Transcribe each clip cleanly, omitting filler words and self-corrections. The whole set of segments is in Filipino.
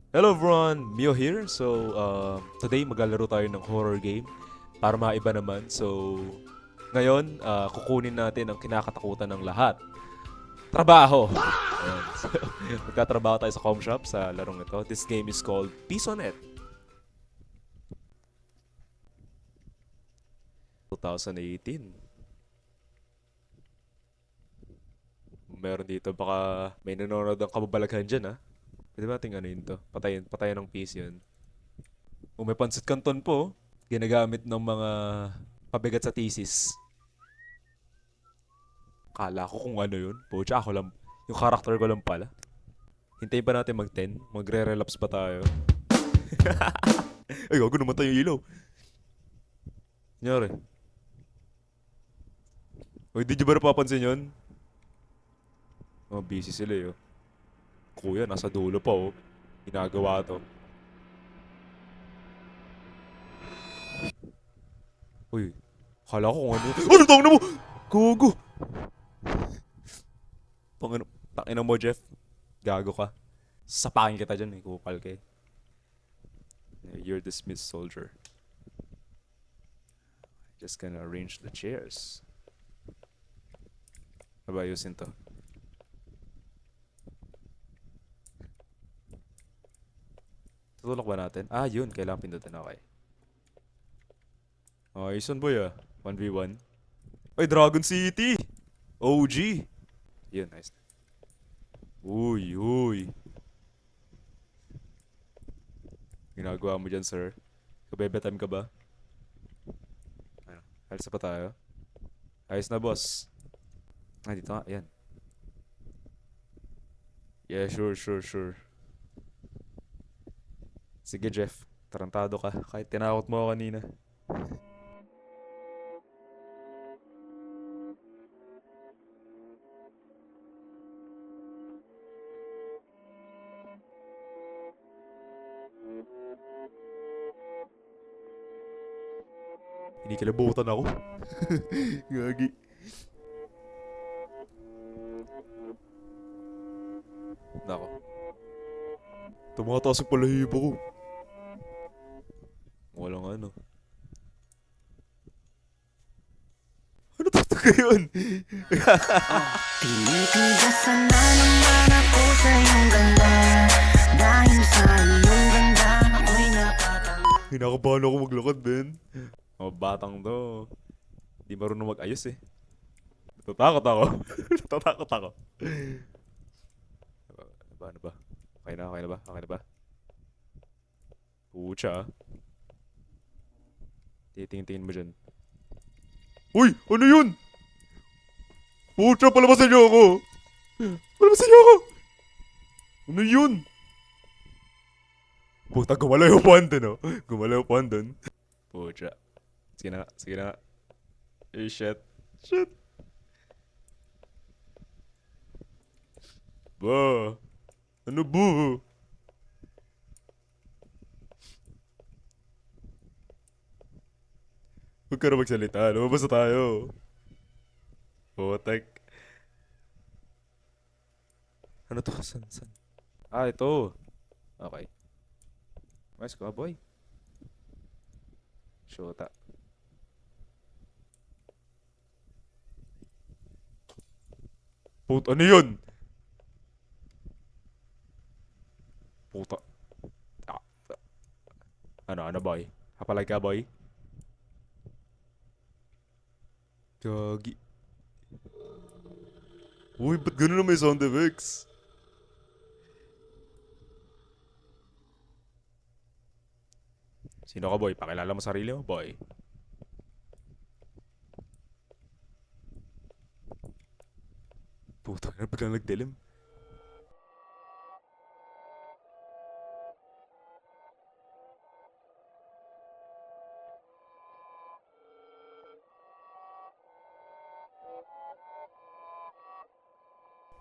Hello everyone, Mio here. So, today maglalaro tayo ng horror game para maiba naman. So, ngayon, kukunin natin ang kinakatakutan ng lahat. Trabaho! Ayan. So, magtatrabaho tayo sa com shop sa larong ito. This game is called Pisonet 2018. Meron dito, baka may nanonood ng kababalaghan dyan, ha? Pwede ba natin ano yun to? Patayin ng PC yun. May pansit canton po, oh. Ginagamit ng mga pabigat sa thesis. Kala ko kung ano yun. Pucha, ako lang. Yung character ko lang pala. Hintayin pa natin mag-10. Magre-relapse pa tayo. Ay, gago namatay yung ilaw. Nangyari. Uy, di nyo ba napapansin yun? Oh, busy sila eh. Oh. Kuya, nasa dulo pa oh. Ginagawa to. Uy, kala ko kung ano. Ano tawag na mo? Gogo! Tangina, tangina mo, Jeff. Gago ka. Sapakin kita dyan eh. Kupal ka eh. You're dismissed, soldier. Just gonna arrange the chairs. Aba, ayusin to. Tutulak ba natin? Ah, yun. Kailangan pindutin. Okay. Ayusin boy ah. 1v1. Ay, Dragon City! OG! Yun, nice. Uy, uy. Ginagawa mo dyan, sir. Kabebe time ka ba? Ano? Alis na pa tayo? Ayos na, boss. Ah, dito nga. Ayan. Yeah, sure, sure, sure. Sige, Jeff. Tarantado ka. Kahit tinakot mo ako kanina. Inikilabutan ako. Gagi. Nako. Tumataas yung palahibo ko. Walang ano. Ano talaga yun? Pinipigasan na naman ako sa iyong ganda. Dahil sa iyong ganda ako'y napatang. Hinakabahan ako maglakad, Ben. Mga batang to. Di marunong mag-ayos eh. Natatakot ako. Natatakot ako. Ano ba? Ano ba? Okay na, okay na ba? Okay na ba? Pucha ah. Titingin mo dyan. Uy! Ano yun? Pucha, palabasan niyo ako! Palabasan niyo ako! Ano yun? Puta, gumalaw yung puwan dun, oh. Gumalaw yung puwan dun. Pucha. Sige na nga, sige na nga. Eh, shit. Shit. Ba? Ano ba? Huwag ka na magsalita. Lumabas na tayo. Putek. Ano to? San? Ah, ito. Okay. Nice ka, boy. Shota. Puta, ano yun? Puta. Ah, ano, boy? Hapalay ka, boy? Gagi. Uy, ba't ganun na may sound effects? Sino ka, boy? Pakilala mo sarili mo, boy. Puta, na biglang nagdilim.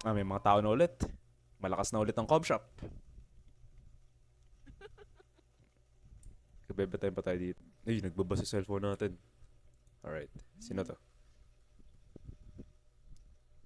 Ah, may mga tao na ulit. Malakas na ulit ang com shop. Kabebe time pa tayo dito. Ay, nagbaba sa cellphone natin. Alright. Sino to?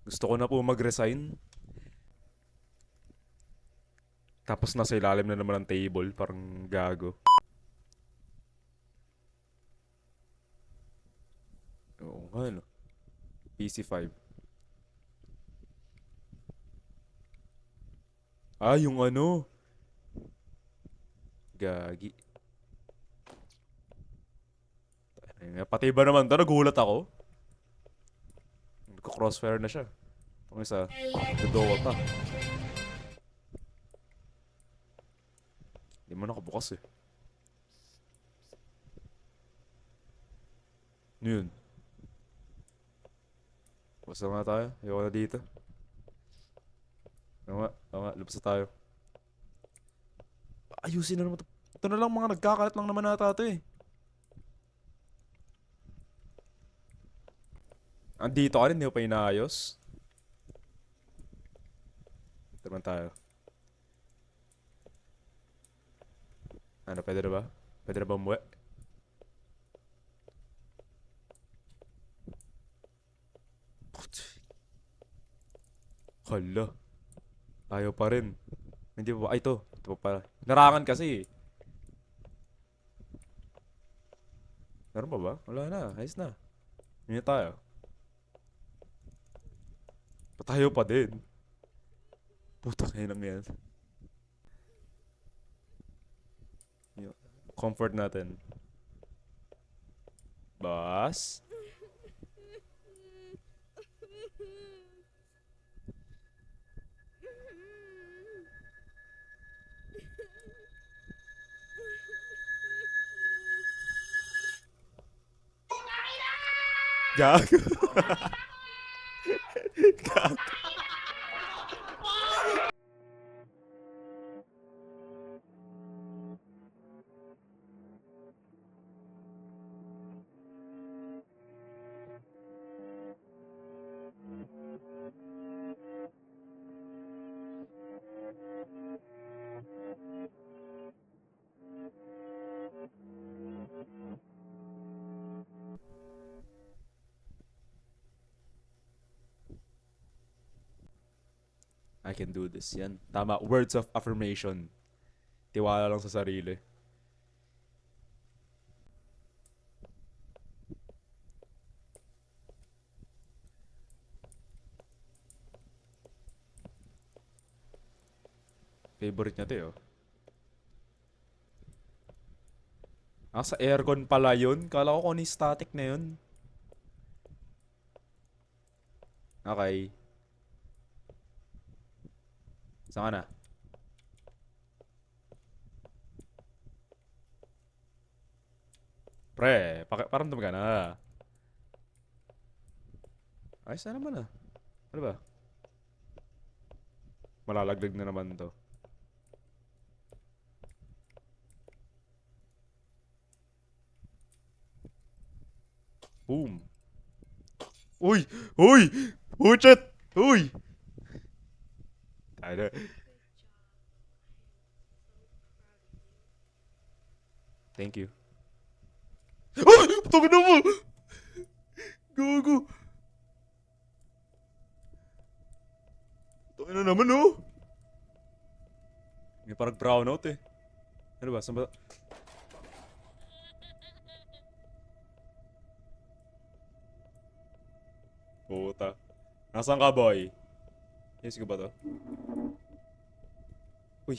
Gusto ko na po mag-resign. Tapos nasa ilalim na naman ng table, parang gago. Oo nga, no. PC5. Ah, yung ano. Gagi. Ayun nga, pati ba naman to? Nagulat ako. Nagko-crossfire na siya. Itong isa, Dota. Hindi mo nakabukas eh. Ano yun? Basta nga tayo. Ayoko na dito. Oo nga, labas na tayo. Ayusin na naman to. Ito na lang mga nagkakalat lang naman nata ito eh. Andito ka rin, hindi mo pa inaayos. Ito naman tayo. Ano, pwede na ba? Pwede na ba umuwi? Hala. Ayaw pa rin. Hindi pa ba? Ay, ito. Ito pa pala. Narangan kasi eh. Meron pa ba? Wala na. Ayos na. Hindi na tayo. Patayo pa din. Puta kayo lang yan. Yun. Comfort natin. Bas. Gago. Gago. I can do this. Yan. Tama. Words of affirmation. Tiwala lang sa sarili. Favorite niya to eh, oh. Ah, sa aircon pala yun. Kala ko kung ano yung static na yun. Okay. Saan ka na? Pre, paramdam ka na. Ayos na naman ah. Ano ba? Malalaglag na naman to. Boom. Uy! Uy! Puchet! Uy! Tayo na. Thank you. Ay! Tangin na mo! Gago! Tangin na naman oh! May parang brownout eh. Ano ba? Saan ba? Puta. Nasaan ka, boy? Yes ko ba to? Uy.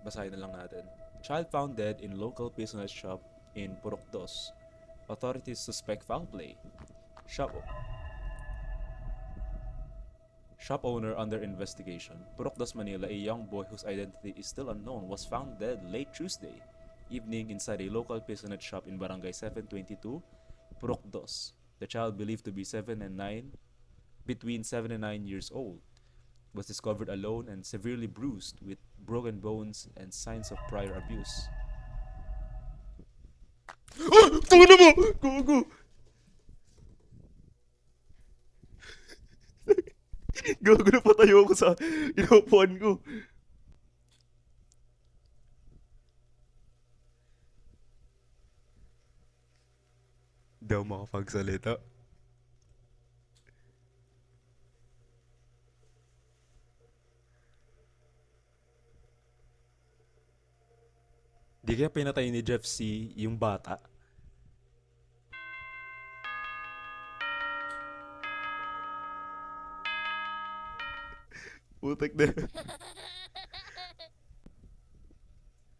Basahin na lang natin. Child found dead in local business shop in Purokdos. Authorities suspect foul play. Shop Shop owner under investigation. Purokdos, Manila, a young boy whose identity is still unknown was found dead late Tuesday evening inside a local business shop in Barangay 722, Purokdos. The child, believed to be between 7 and 9 years old, was discovered alone and severely bruised with broken bones and signs of prior abuse. Ah! Tangina mo! Gago! Gago na patayo ako sa inuupuan ko. Daw makapagsalita. Di kaya pinatay ni Jeff si yung bata? Putek na.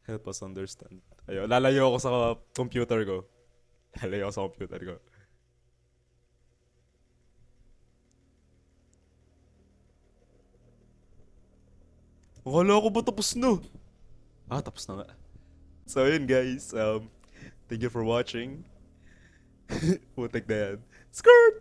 Help us understand. Ayun, lalayo ako sa computer ko. Lalayo ako sa computer ko. Akala ko ba tapos na? Ah, tapos na nga. So, yun guys. Thank you for watching. Putek na yan. Skirt!